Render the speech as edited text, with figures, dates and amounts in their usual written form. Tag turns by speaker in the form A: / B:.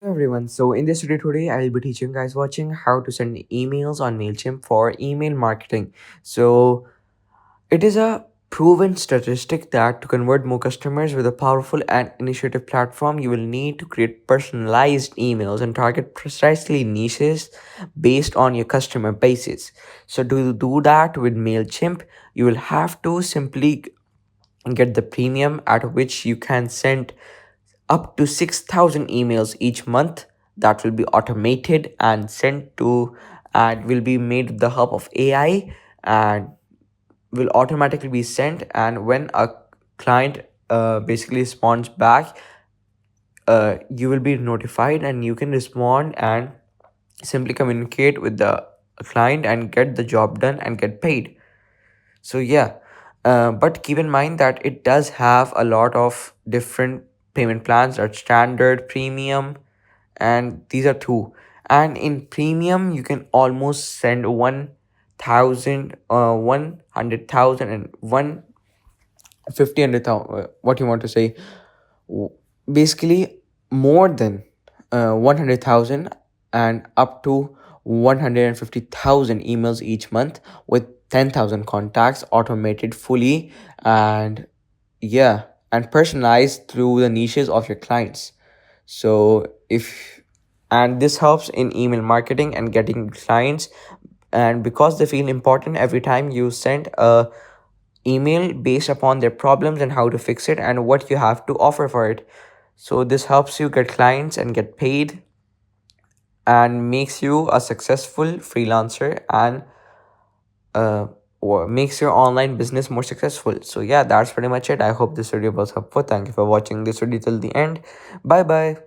A: Everyone, so in this video today, I'll be teaching you guys watching how to send emails on Mailchimp for email marketing. So it is a proven statistic that to convert more customers with a powerful and initiative platform, you will need to create personalized emails and target precisely niches based on your customer bases. So to do that with Mailchimp, you will have to simply get the premium at which you can send up to 6,000 emails each month that will be automated and sent to and will be made with the help of AI and will automatically be sent. And when a client basically responds back, you will be notified and you can respond and simply communicate with the client and get the job done and get paid. So yeah, but keep in mind that it does have a lot of different payment plans are standard, premium, and these are two. And in premium, you can almost send 1,000, 100,000, and 150, 100,000. What you want to say? W- Basically, more than 100,000 and up to 150,000 emails each month with 10,000 contacts automated fully and yeah, and personalized through the niches of your clients. So if and this helps in email marketing and getting clients, and because they feel important every time you send a email based upon their problems and how to fix it and what you have to offer for it. So this helps you get clients and get paid and makes you a successful freelancer and uh or makes your online business more successful. So yeah, that's pretty much it. I hope this video was helpful. Thank you for watching this video till the end. Bye bye.